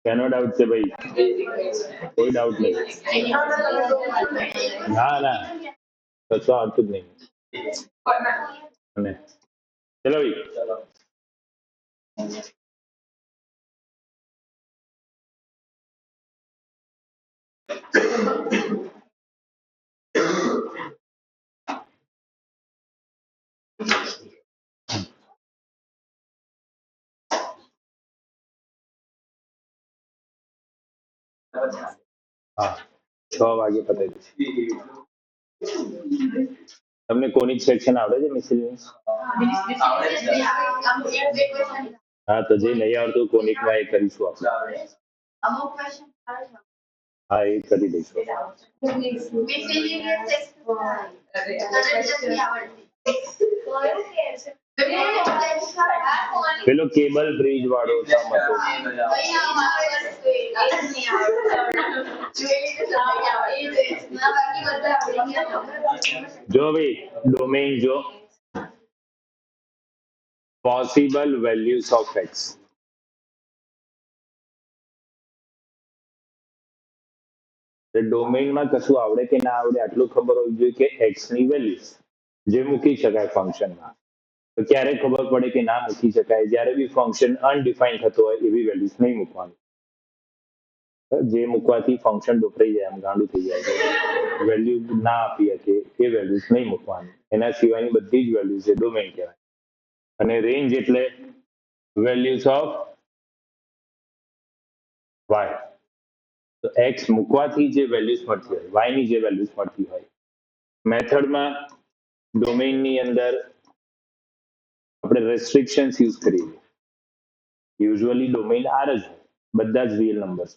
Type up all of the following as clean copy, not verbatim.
કેનો doubt છે ભાઈ? કોઈ ડાઉટ નહીં. ના ના કશું આવતું જ નહીં. અને ચલો ભાઈ. હા 6 વાગે પતાવી. તમને કોનિક સેક્શન આવડે છે મિસેલિયસ? હા તો જે નહીં આવડતું કોનિકમાં એ કરીશું આપણે. હા એ કરી દઈશું. પેલો કેબલ બ્રિજ વાળો કામ હતો. જો ભાઈ ડોમેઇન જો possible values of x. ડોમેઇનમાં કશું આવડે કે ના આવડે આટલું ખબર હોવી જોઈએ કે x ની વેલ્યુ જે મૂકી શકાય ફંક્શનમાં. તો ક્યારે ખબર પડે કે ના મૂકી શકાય? જ્યારે બી ફંક્શન અનડિફાઇન થતું હોય એવી વેલ્યુઝ નહીં મૂકવાની. જે મૂકવાથી ફંક્શન ડોફરાઈ જાય, આમ ગાંડું થઈ જાય, વેલ્યુ ના આપી શકે એ વેલ્યુઝ નહીં મૂકવાની. એના સિવાયની બધી જ વેલ્યુઝ છે ડોમેઇન કહેવાય. અને રેન્જ એટલે વેલ્યુઝ ઓફ વાય. તો એક્સ મૂકવાથી જે વેલ્યુઝ મળતી હોય, વાયની જે વેલ્યુઝ મળતી હોય, મેથડમાં ડોમેઇનની અંદર આપણે રેસ્ટ્રિક્શન્સ યુઝ કરીએ. યુઝ્યુઅલી ડોમેઇન આર જ હોય, બધા જ રિયલ નંબર્સ.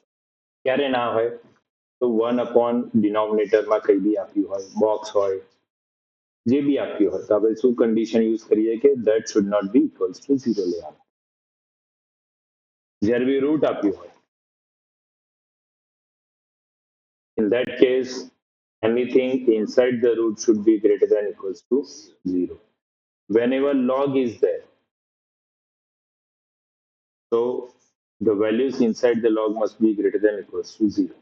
ક્યારે ના હોય તો 1 ડિનોમિનેટરમાં કંઈ બી આપ્યું હોય, બોક્સ હોય, જે બી આપ્યું હોય, તો આપણે શું કન્ડિશન યુઝ કરીએ કે that should not be equals to 0 લેવાનું. જ્યારે બી રૂટ આપ્યું હોય, in that case anything inside the root should be greater than equals to 0. Whenever log is there, so the values inside the log must be greater than equals to 0.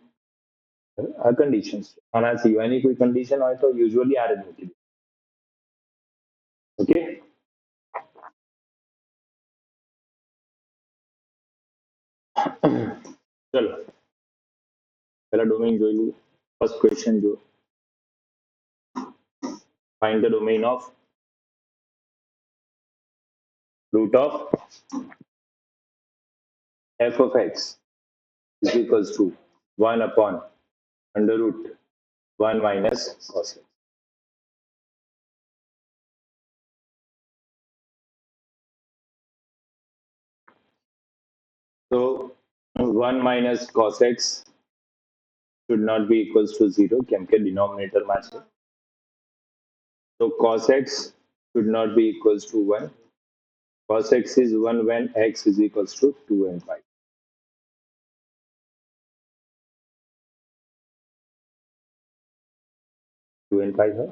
આ conditions. આના સિવાયની કોઈ condition હોય તો usually આ જ મૂકી દે. Okay ચલો પહેલા ડોમેઇન જોઈ લઈએ. ફર્સ્ટ ક્વેશ્ચન જો, find the domain of root of f of x is equals to 1 upon under root 1 minus cos x. So 1 minus cos x should not be equals to 0 કેમ કે denominator માં છે. So cos x should not be equals to 1. Cos x is 1 when x is equals to 2 and 5. And 5 है.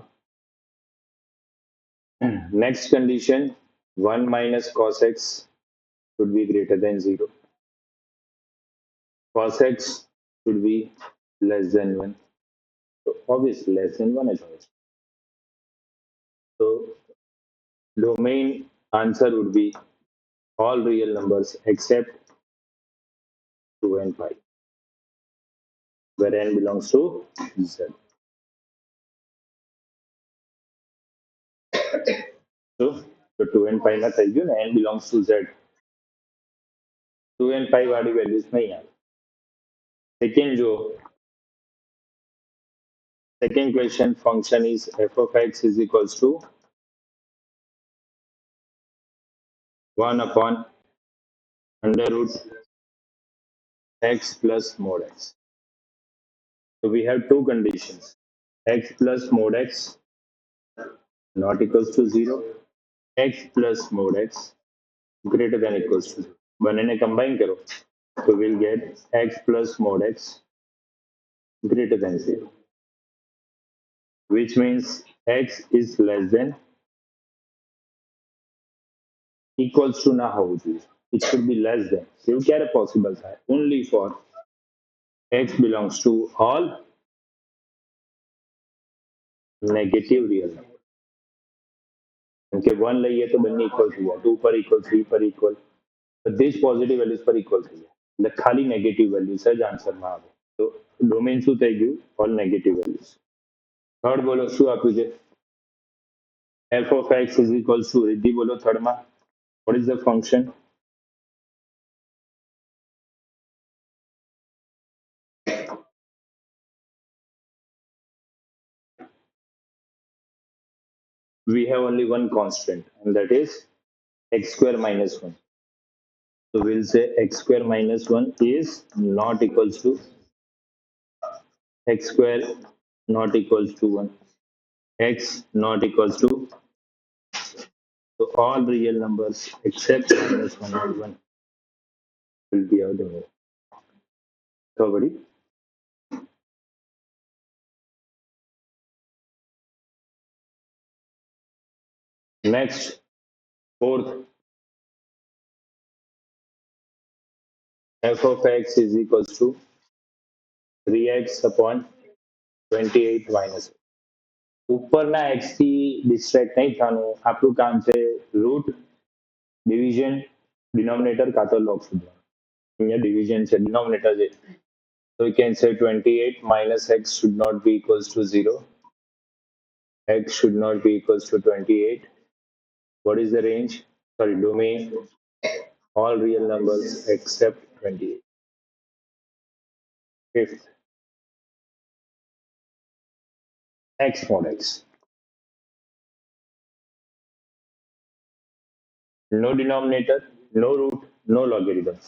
Next condition, 1 minus cos x should be greater than 0. Cos x should be less than 1. So obviously less than 1 is always. So domain answer would be all real numbers except 2 and 5, where n belongs to z. So 2 and 5 ના થઈ ગયું ને, n belongs to z. 2 and 5 વાળી values નહીં આવે. Second જો, second question, function is f of x is equals to 1 upon under root x plus mod x. So we have two conditions, x plus mod x not equals to 0, x plus mod x greater than equals to 0. બંનેને combine કરો so we'll get x plus mod x greater than 0, which means x is less than equals to ના હોવું જોઈએ. it should be less than. એવું ક્યારે possible થાય? Only for x belongs to all negative real number. કેમ કે 1 લઈએ તો બંને ઇક્વલ થઈ જાય, 2 પર ઇક્વલ, 3 પર ઇક્વલ, બધી જ પોઝિટિવ વેલ્યુઝ પર ઇક્વલ થઈ જાય, એટલે ખાલી નેગેટિવ વેલ્યુઝ જ આન્સરમાં આવે. તો ડોમેન શું થઈ ગયું? All negative values. થર્ડ બોલો શું આપ્યું છે? f of x is equals to, Riddhi બોલો થર્ડમાં, what is the function? We have only one constant, and that is x square minus 1. So we'll say x square minus 1 is not equals to x square not equals to 1. X not equals to, so all real numbers except minus 1 and 1 will be our domain. So, buddy. Next, fourth, f of x is equals to 3x upon 28 minus. ઉપરના x થી distract નહીં થવાનું, આપણું કામ છે route, division, denominator કાં તો log શોધવાનું. અહીંયા ડિવિઝન છે, ડિનોમિનેટર છે. So we can say 28 minus x should not be equals to 0. X should not be equals to 28. What is the range? Sorry, domain. All real numbers except 28. Fifth, x mod x. No denominator, no root, no logarithm.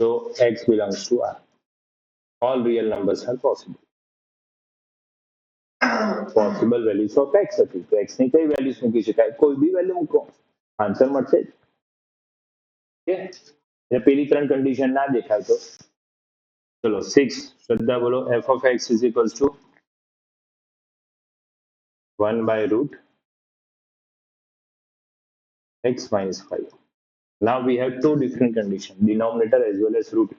So x belongs to R. All real numbers are possible. Possible values of x હતી, તો x ની કઈ values મૂકી શકાય? કોઈ B value મૂકો, answer મળશે જ. કે પેલી ત્રણ કન્ડિશન ના દેખાય તો ચલો 6 શ્રદ્ધા બોલો. f of x is equals to 1 by root x minus 5. Now we have two different conditions, denominator as well as root.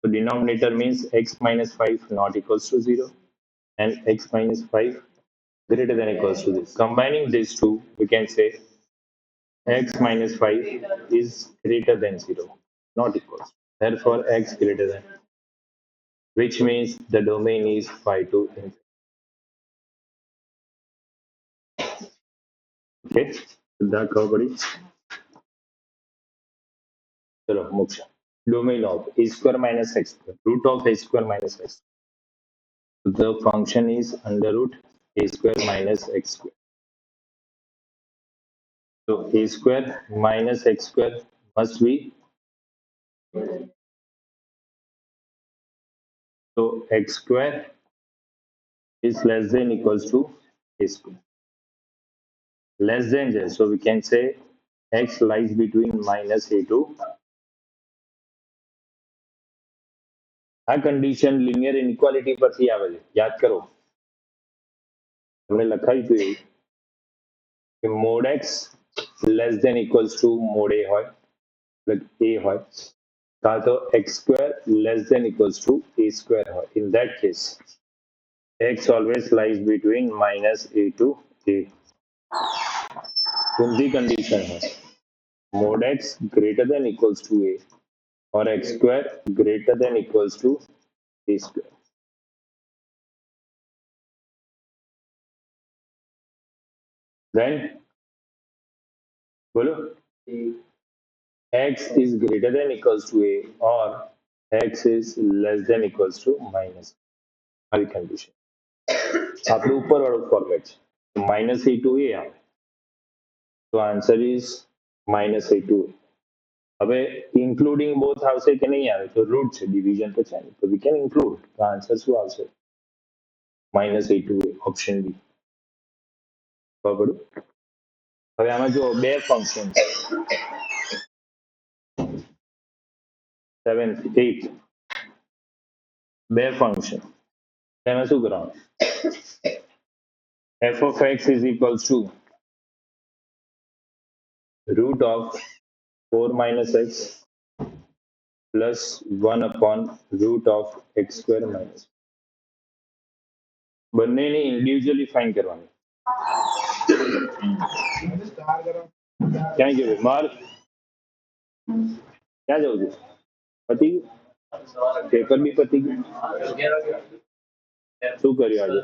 So denominator means x minus 5 not equals to 0 and x minus 5 greater than equals to 0. Combining these two, we can say x minus 5 is greater than 0, not equals. Therefore, x greater than, which means the domain is 5 to infinity. Okay, that covered. चलो मोक्ष. Domain of a square minus x square, root of a square minus x. The function is under root a square minus x square. So a square minus x square must be, so x square is less than equals to a square. Less than j, so we can say x lies between minus a to. આ condition linear inequality પરથી આવે છે, યાદ કરો. તમને લખાયું હતું એવું કે mod x less than equals to mod a હોય, એટલે a હોય, કાં તો x square less than equals to a square હોય. In that case x always lies between minus a to a. ઊંધી કન્ડિશન હોય, mod x greater than equals to a or x square greater than equals to a square. Then bolo x is greater than equals to a or x is less than equals to minus. આવી condition આપણું ઉપરવાળું format છે, minus a to a આવે, તો answer is minus a to a. હવે including both આવશે કે નહીં આવે? તો રૂટ છે, ડિવિઝન તો છે, તો વી કેન ઇન્ક્લુડ. તો આન્સર શું આવશે? minus a to a, option B. બરાબર. હવે આમાં જો બે ફંક્શન 7 8 બે ફંક્શન, એમાં શું કરવાનું? f of x is equals to root of 4 minus x plus 1 upon root of x square minus બંનેને ઇન્ડિવિજ્યુઅલી ફાઇન્ડ કરવાની. ક્યાં ગયો માર્ક? ક્યાં જવું છું? પતી ગયું? પેપર બી પતી ગયું? શું કર્યું આજે?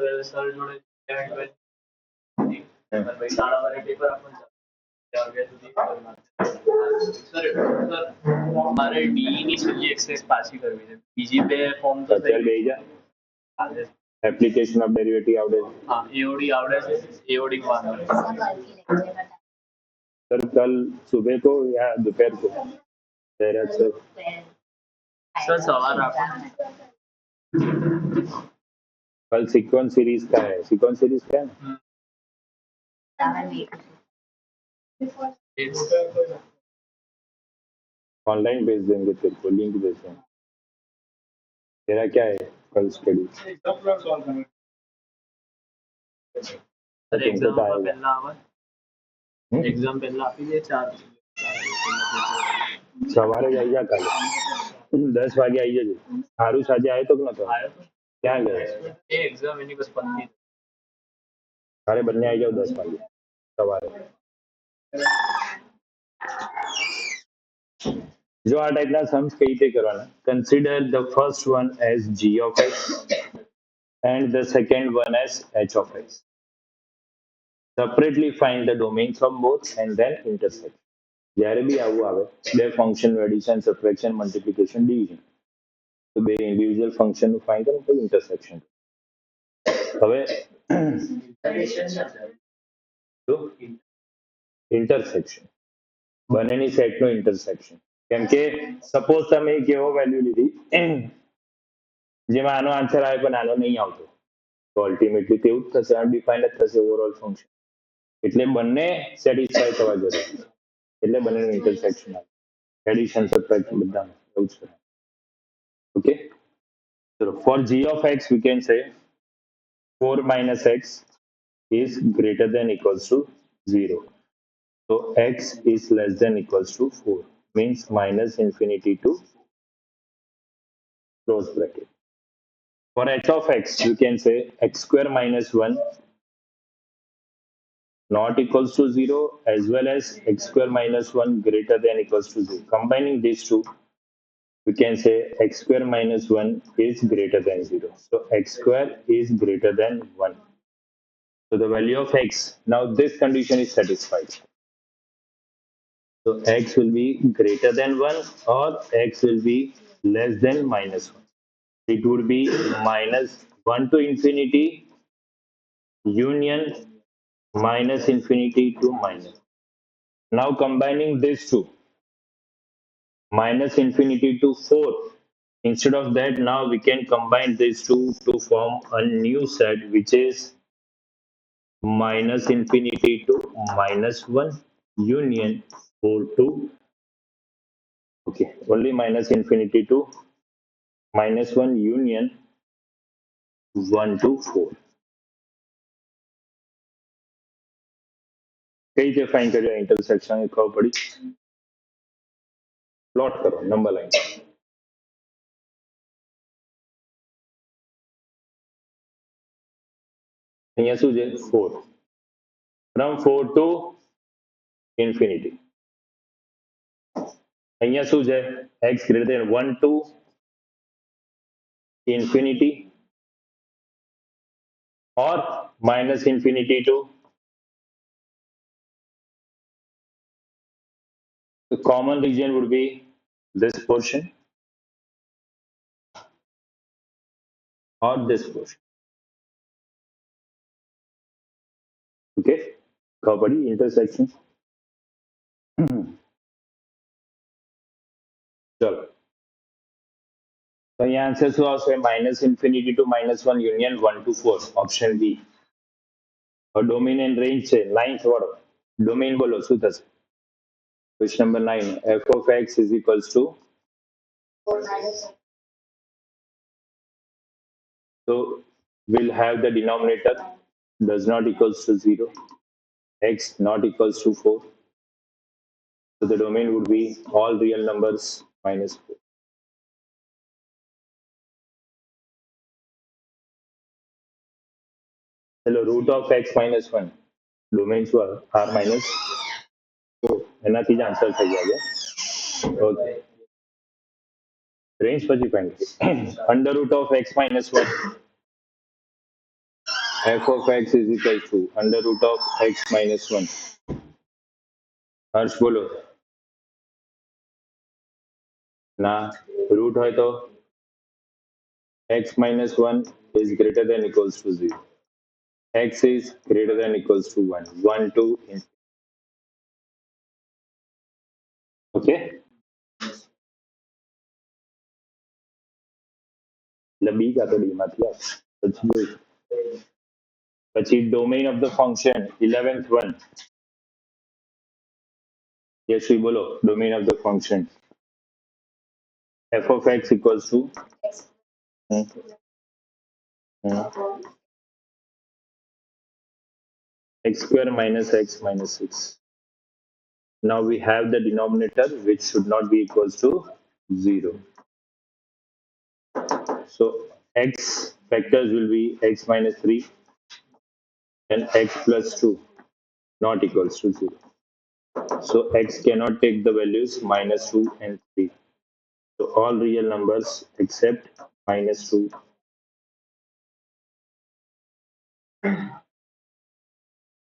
મારે ડી ની છેલ્લી એક્સરસાઇઝ પાછી કરવી છે. બીજી બે ફોર્મ તો અત્યારે બેહી જા. એપ્લિકેશન ઓફ ડેરિવેટિવ આવડે છે? હા એઓડી આવડે છે. એઓડી વાંધો सर कल सुबह को या दोपहर को तेरा सर સર સવાર આપો. कल सीक्वेंस सीरीज का है. सीक्वेंस सीरीज क्या है? ऑनलाइन भेज देंगे तेरे को, लिंक भेज देंगे. तेरा क्या है कल स्टडी? એક્ઝામ પહેલા આવે. એક્ઝામ પહેલા આપી દે 4 સવારે જ આવી જા કાલે 10 વાગે આવી જજો. સારું સાંજે આવ્યો તો કે નતો? ક્યાં ગયો? એ એક્ઝામ એની બસ પતી. કાલે બંને આવી જાઓ 10 વાગે સવારે. જો આ ટાઈપના સમ્સ કઈ રીતે કરવાના? Consider the first one as g of x and the second one as h of x. Separately find the domains of both and then intersect. જ્યારે બી આવું આવે બે function addition subtraction multiplication division તો બે individual function નું find કરો તો intersection. હવે ઇન્ટરસેક્શન બંનેની સેટનું ઇન્ટરસેક્શન. કેમ કે સપોઝ તમે એક એવો વેલ્યુ લીધી જેમાં આનો આન્સર આવે પણ આનો નહીં આવતો તો અલ્ટિમેટલી તેવું જ થશે, અનડિફાઇન્ડ જ થશે ઓવરઓલ ફંક્શન. એટલે બંને સેટિસ્ફાય થવા જરૂરી છે. એટલે બંનેનું ઇન્ટરસેક્શન આવે. એડિશન સબટ્રેક્શન બધામાં એવું જ કરે. ઓકે ચલો four g of x we can say 4 minus x is greater than equals to 0. So x is less than equals to 4 means minus infinity to close bracket. For h of x you can say x square minus 1 not equals to 0 as well as x square minus 1 greater than equals to 0. Combining these two we can say x square minus 1 is greater than 0. So x square is greater than 1. So the value of x, now this condition is satisfied. So x will be greater than 1 or x will be less than minus 1. It would be minus 1 to infinity union minus infinity to minus. Now combining these two, minus infinity to 4. Instead of that, now we can combine these two to form a new set which is minus infinity to minus 1 union 4 to okay only minus infinity to minus 1 union 1 to 4. કઈ રીતે find કર્યો intersection એ ખબર પડી? Plot કરો number line. અહીંયા શું છે 4 from 4 to infinity. અહીંયા શું છે x greater than 1 to infinity or minus infinity to the common region would be this portion or this portion. Okay, ખબર પડી intersection. ચલો તો અહીંયા આન્સર શું આવશે? minus infinity to minus 1 union 1 to 4 option B. Domain and range છે 9th વાળો domain બોલો શું થશે? Question number 9, f of x is equals to 4 minus. so we'll have the denominator does not equals to 0, x not equals to 4. So the domain would be all real numbers minus 4. Hello, root of x minus 1. Domain શું આવે? R minus 4. એનાથી જ answer થઈ જાય. Okay. Range પછી find કરીએ. Under root of x minus 1. F of x is equal to under root of x minus 1. હર્ષ બોલો. ના, રૂટ હોય તો x minus 1 is greater than equals to 0. X is greater than equals to 1. 1, 2, okay? એટલે b કાં તો d માંથી આવે. પછી જોઈશું. પછી domain of the function 11th one. Yashvi બોલો, domain of the function f of x equals to x square minus x minus 6. Now we have the denominator which should not be equals to 0. So x factors will be x minus 3 and x plus 2 not equals to 0. So x cannot take the values minus 2 and 3. So all real numbers except minus 2.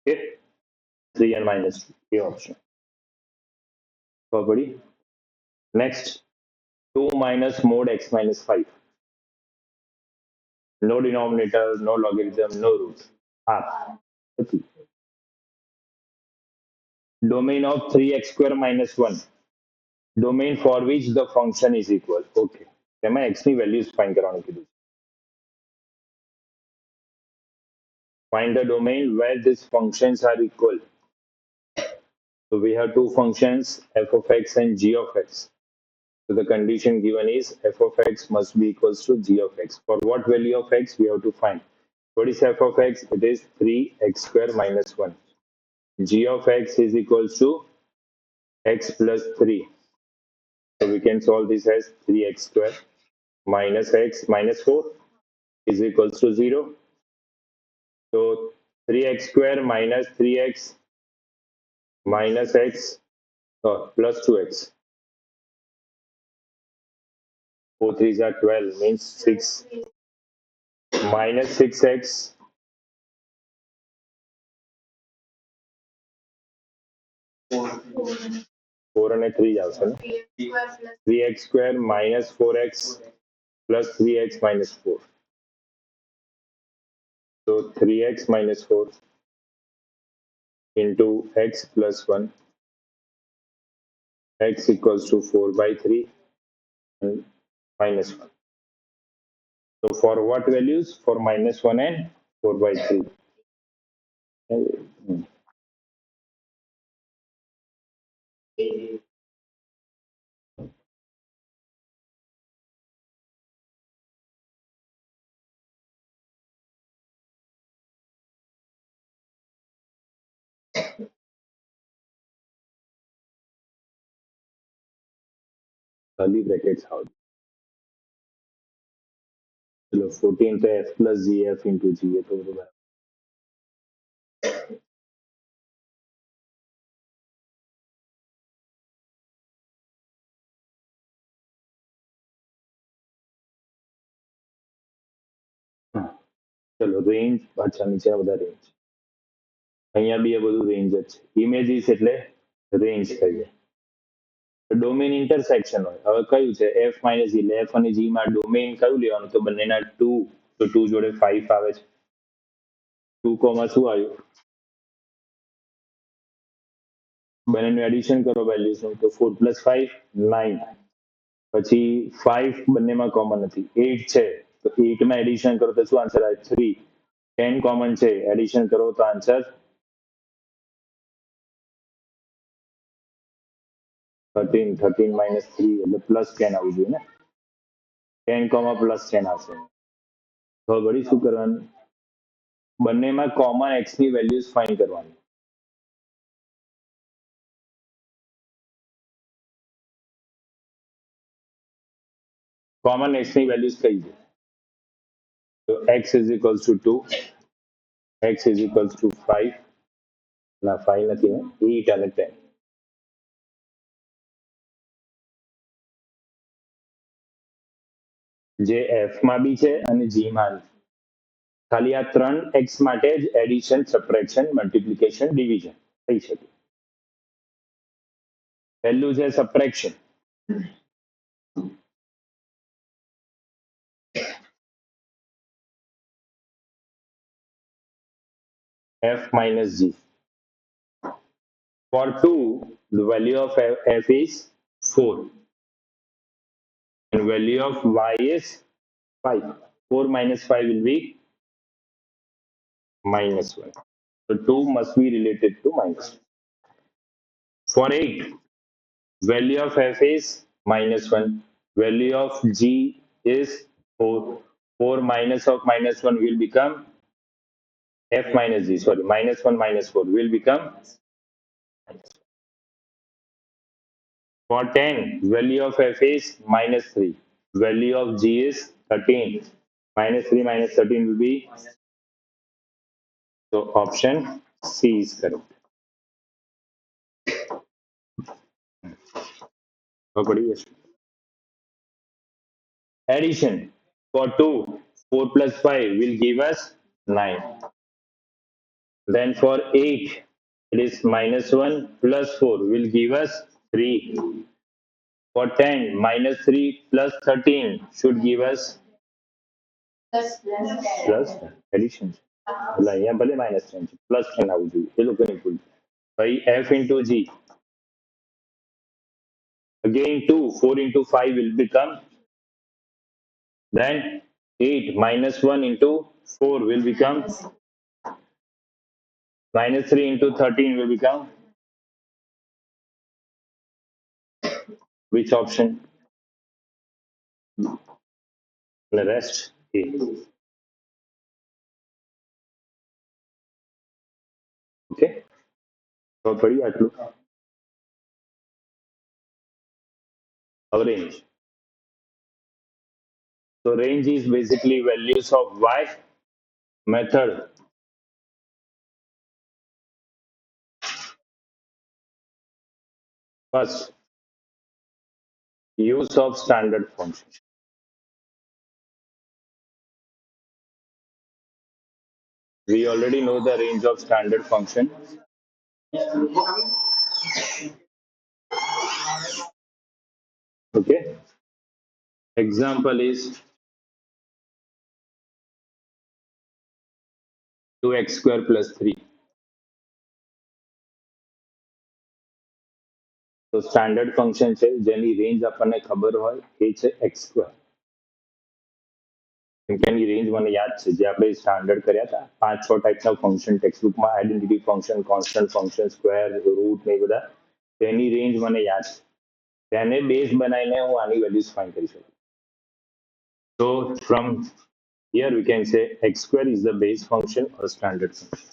Okay, 3 and minus 2. The option. Property. Next, 2 minus mod x minus 5. No denominator, no logarithm, no root. R. Okay. Domain of 3x square minus 1. Domain for which the function is equal. Okay. તેમાં x ની values find કરવાનું કીધું. Find the domain where these functions are equal. So we have two functions, f of x and g of x. So the condition given is f of x must be equals to g of x. For what value of x we have to find? What is f of x? It is 3x square minus 1. G of x is equals to x plus 3. So we can solve this as 3x square minus x minus 4 is equals to 0. So 3x square minus 3x minus x plus 2x. 4 3s are 12 means 6 minus 6x four and 3 આવશે ને 3x square minus 4x plus 3x minus 4. So 3x minus 4 into x plus 1. X equals to 4 by 3 and minus 1. So for what values? For minus 1 and 4 by 3. Curly brackets out. चलो 14 तो f plus gf into g है तो बराबर ચલો range પાછા નીચે બધા range અહીંયા બી એ બધું રેન્જ જ છે ઇમેજીસ એટલે રેન્જ થઈ જાય ડોમેન ઇન્ટરસેક્શન હોય હવે કયું છે f માઇનસ g એટલે f અને g માં ડોમેન કયું લેવાનું તો બંનેના 2 તો 2 જોડે 5 આવે છે 2 કોમા શું આવ્યું બંનેનું એડિશન કરો વેલ્યુઝનું તો 4 પ્લસ 5 9 પછી 5 બંનેમાં કોમન નથી 8 છે તો 8 માં એડિશન કરો તો શું આન્સર આવે 3 10 કોમન છે એડિશન કરો તો આન્સર 13 minus 3 એટલે પ્લસ 10 આવવું જોઈએ ને 10 કોમા પ્લસ 10 આવશે હવે વળી શું કરવાનું બંનેમાં કોમન x ની વેલ્યુઝ ફાઇન્ડ કરવાની કોમન x ની વેલ્યુઝ કઈ છે? તો x is equals to 2, x is equals to 5, ના 5 નથી ને 8 અને 10. જે f માં બી છે અને g માં બી. ખાલી આ 3 x માટે જ એડિશન, સબટ્રેક્શન, મલ્ટિપ્લિકેશન, ડિવિઝન થઈ શકે. પહેલું છે subtraction. f minus g. For 2, the value of f is 4 and value of y is 5. 4 minus 5 will be minus 1. So 2 must be related to minus 1. For 8, value of f is minus 1. Value of g is 4. 4 minus of minus 1 will become f minus g. Sorry, minus 1 minus 4 will become minus 1. For 10, value of f is minus 3. Value of g is 13. Minus 3 minus 13 will be. So option C is correct. Addition. For 2, 4 plus 5 will give us 9. Then for 8, it is minus 1 plus 4 will give us 3. For 10, minus 3 plus 13 should give us plus addition. એટલે અહીંયા ભલે minus 10 છે, plus 10 આવવું જોઈએ, એ લોકોની ભૂલ. ભાઈ f into g. Again 2, 4 into 5 will become. Then 8 minus 1 into 4 will become. Minus 3 into 13 will become. Which option? The rest A. Okay. So પડી આટલું. Our range. So range is basically values of y. Method. First, use of standard function. We already know the range of standard function. Okay. Example is 2x square plus 3. So standard function છે જેની range આપણને ખબર હોય એ છે x square. કેમ કે એની range મને યાદ છે જે આપણે સ્ટાન્ડર્ડ કર્યા હતા 5-6 ટાઈપના ફંક્શન ટેક્સ્ટબુકમાં identity function, constant function, square, root ને એ બધા તેની રેન્જ મને યાદ છે. તેને બેઝ બનાવીને હું આની વેલ્યુઝ ફાઇન્ડ કરી શકું. So from here we can say x square is the base function or standard function.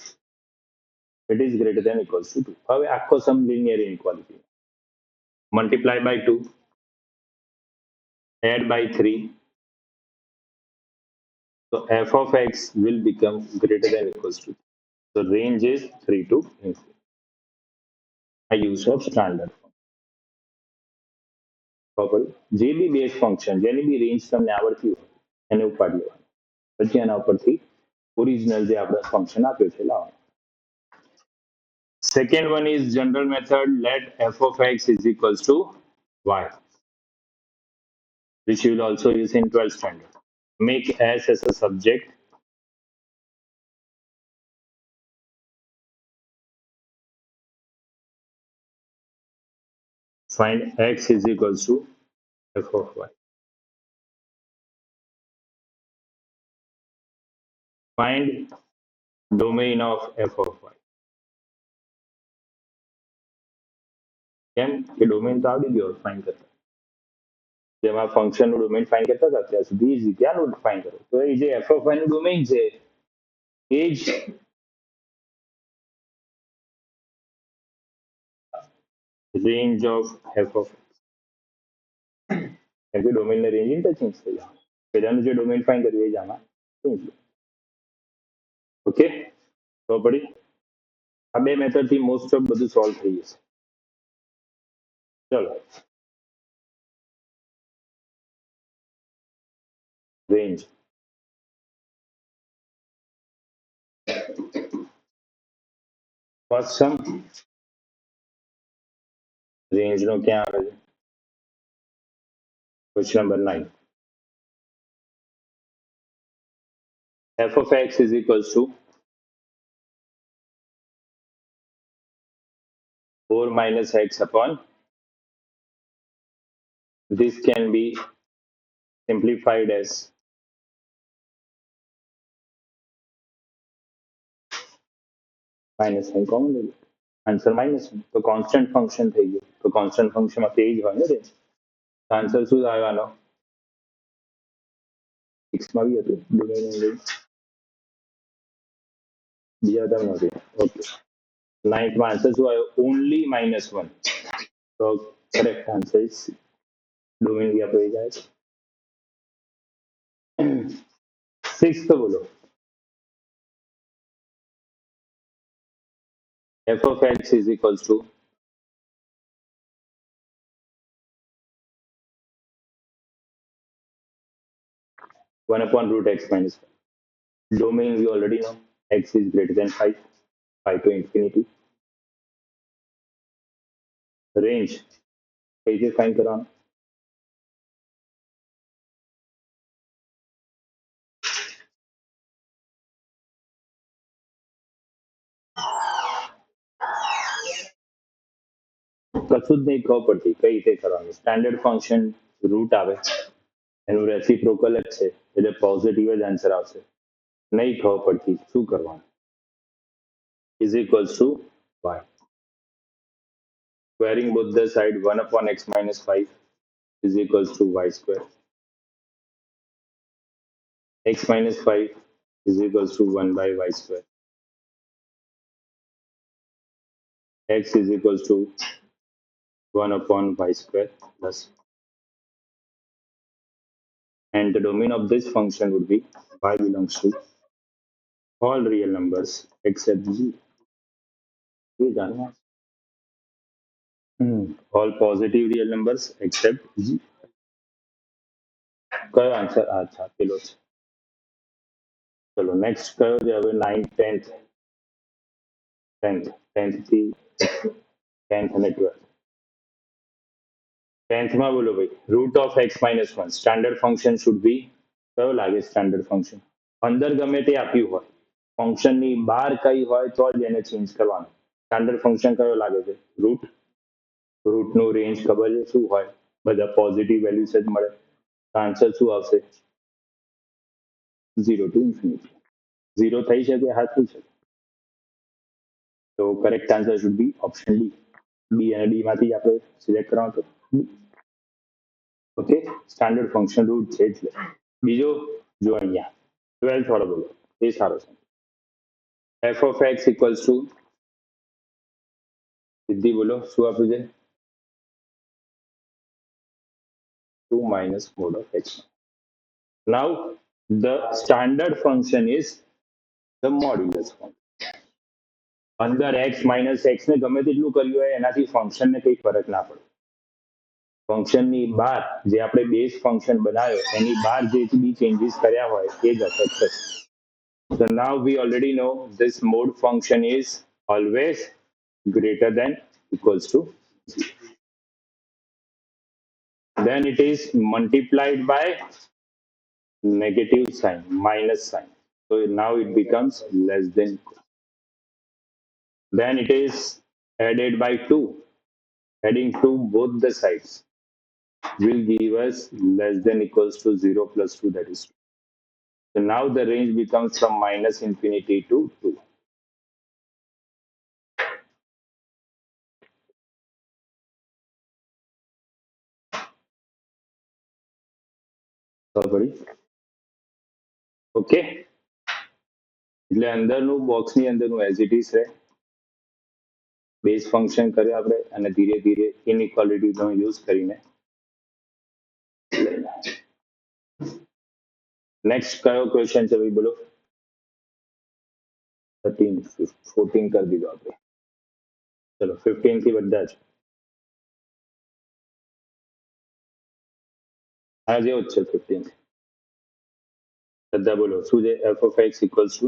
It is greater than equals to 2. હવે આખો સમ linear inequality. Multiply by 2, add by 3. So f of x will become greater than equals to 2. So range is 3 to infinity. I use of standard function. જે be base function જેની બી range તમને આવડતી હોય એને ઉપાડી લેવાનું, પછી એના ઉપરથી ઓરિજિનલ જે આપણે ફંક્શન આપ્યું છે લાવવાનું. Second one is general method, let f of x is equals to y, which you will also use in 12th standard. Make s as a subject. Find x is equals to f of y. Find domain of f of y. કેમ કે domain તો આવડી ગયો find કરતા, જેમાં ફંક્શનનું domain find કરતા હતા ત્યાં સુધી ઇઝી, ત્યાંનું ફાઇન્ડ કરો. તો એ જે f of y નું ડોમેન છે એ જ range of f of x. કેમ કે ડોમેન ને રેન્જ ઇન્ટરચેન્જ થઈ જાય. પહેલાનું જે ડોમેન ફાઇન કર્યું એ જ આમાં ચેન્જ. ઓકે, તો પડી આ બે મેથડ થી મોસ્ટ ઓફ બધું સોલ્વ થઈ જશે. ચલો, રેન્જ ફર્સ્ટ સમ રેન્જ નો ક્યાં આવે છે? Question number 9. f of x is equals to 4 minus x upon, this can be simplified as minus 1 common ले लो, आंसर -1. तो कांस्टेंट फंक्शन થઈ ગયું. તો કાंस्टेंट ફંક્શન માં તે જ હોય ને રેન્જ. આન્સર શું આવવાનો? 6 માં બી હતું ડોમેન રેન્જ, બીજા હતા નથી. ઓકે, 9th માં આન્સર શું આવ્યો? ઓનલી -1. તો કરેક્ટ આન્સર ઇઝ ડોમેન બી આપણે જાય છે. 6th બોલો. f of x is equals to one upon root x minus 5. Domain we already know, x is greater than 5, 5 to infinity. Range कैसे find कराना? કશું જ નહીં ખબર પડતી કઈ રીતે કરવાનું. સ્ટાન્ડર્ડ ફંક્શન રૂટ આવે એનું રેસિપ્રોકલ જ છે એટલે પોઝિટિવ જ આન્સર આવશે. નહીં ખબર પડતી શું કરવાનું? Is equals to y. Squaring both the side 1 upon x minus 5 is equals to y square. X minus 5 is equals to 1 by y square. X is equals to 1 upon y square plus, and the domain of this function would be y belongs to all real numbers except z. ये जानना. All positive real numbers except z. કયો answer? અચ્છા પેલો છે. ચલો next કયો છે હવે? 9th 10th 10th થી 10th અને 12th. 10th માં બોલો ભાઈ. Root of x minus 1 standard function should be કયો લાગે? સ્ટાન્ડર્ડ ફંક્શન અંદર ગમે તે આપ્યું હોય, ફંક્શનની બહાર કઈ હોય તો જ એને ચેન્જ કરવાનું. સ્ટાન્ડર્ડ ફંક્શન કયો લાગે છે? રૂટ. રૂટનું રેન્જ ખબર છે શું હોય? બધા પોઝિટિવ વેલ્યુઝ જ મળે. આન્સર શું આવશે? 0 to infinity. 0 થઈ શકે, હા થઈ શકે. તો correct answer should be option D. B અને ડી માંથી આપણે સિલેક્ટ કરવાનું તો ઓકે. સ્ટાન્ડર્ડ ફંક્શન રૂટ છે એટલે. બીજો જો અહીંયા 12th વાળો બોલો, એ સારો છે. f of x equals to, સિદ્ધિ બોલો શું આપ્યું છે? 2 minus mod of x. Now the standard function is the modulus function. અંદર x minus x ને ગમે તેટલું કર્યું હોય એનાથી ફંક્શનને કંઈ ફરક ના પડે. ફંક્શનની બહાર જે આપણે બેઝ ફંક્શન બનાવ્યો એની બહાર જે બી ચેન્જીસ કર્યા હોય એ જ અફેક્ટ થશે. So now we already know this mode function is always greater than equals to 0. Then it is multiplied by negative sign, minus sign. So now it becomes less than equal. Then it is added by 2. Adding 2 both the sides will give us less than equals to 0 plus 2, that is 2. So now the range becomes from minus infinity to 2. Okay, એટલે અંદરનું બોક્સની અંદરનું as it is રહે. Base function કરે આપણે અને ધીરે ધીરે ઇનઇક્વાલિટીનો યુઝ કરીને નેક્સ્ટ કયો ક્વેશ્ચન છે ભાઈ બોલો? 13 14 કરી દીધો આપણે. ચલો 15 થી બધા જ આ જેવો જ છે 15. બધા બોલો શું છે? f of x equals to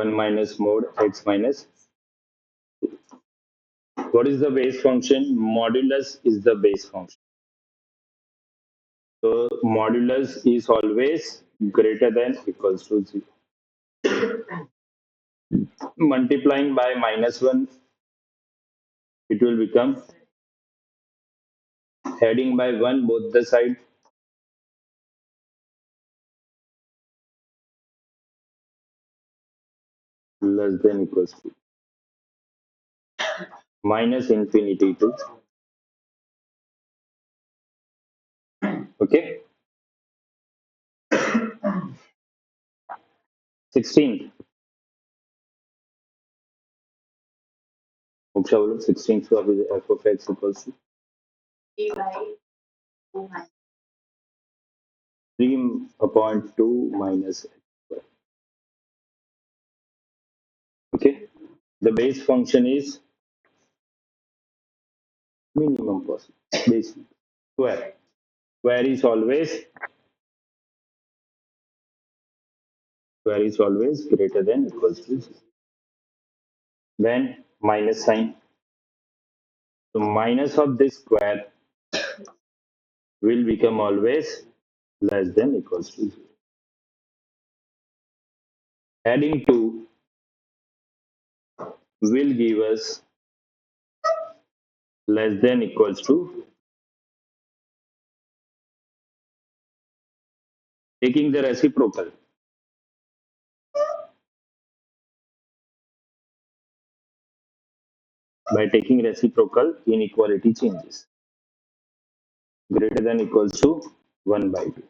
1 minus mod x minus. What is the base function? Modulus is the base function. So modulus is always greater than equals to 0. Multiplying by -1, it will become adding by 1 both the side. Less than equals to minus infinity to. Okay. 16th. Moksha bolo 16th of f of x equals to 3 by 2 minus 3/2 minus x square. Okay. The base function is minimum possible. Base square. Square is always greater than equals to 0. Then minus sign. So minus of this square will become always less than equals to 0. Adding 2 will give us less than equals to. Taking the reciprocal. By taking reciprocal, inequality changes. Greater than equals to 1/2.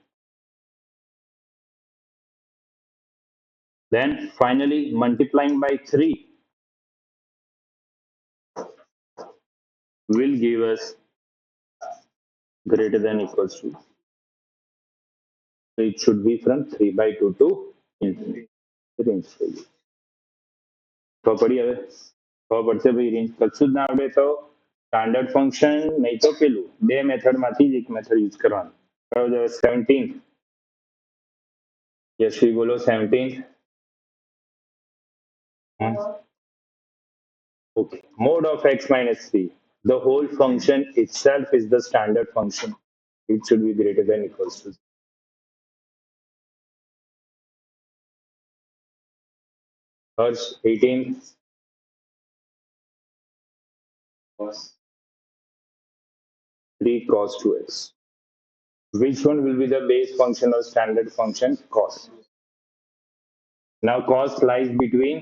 Then finally multiplying by 3 will give us greater than equals to. So it should be from 3/2 to infinity. Range value. ખબર પડી હવે? ખબર પડશે ભાઈ range કશું જ ના આવડે તો સ્ટાન્ડર્ડ ફંક્શન નહીં તો પેલું બે મેથડમાંથી જ એક મેથડ યુઝ કરવાનું. કયો છે 17? યશવી બોલો 17. Okay. Mod of x minus 3. The whole function itself is the standard function. It should be greater than equals to 0. Hers 18. Cos 3 cos 2x. Which one will be the base function or standard function? Cos. Now cos lies between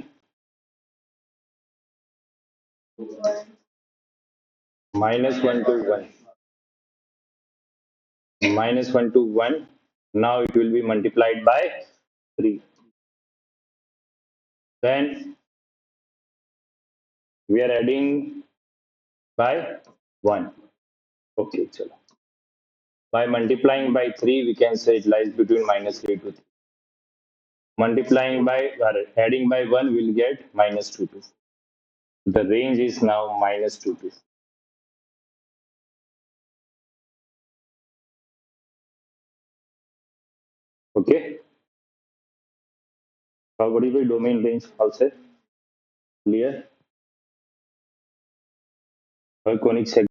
-1 to 1. -1 to 1. Now it will be multiplied by 3. Then we are adding by 1. Okay, chalo. By multiplying by 3, we can say it lies between -3 to 3. Multiplying by or adding by 1 will get -2 to 4. The range is now -2 to 4. Okay. How would you domain range also? Clear? Conic segment.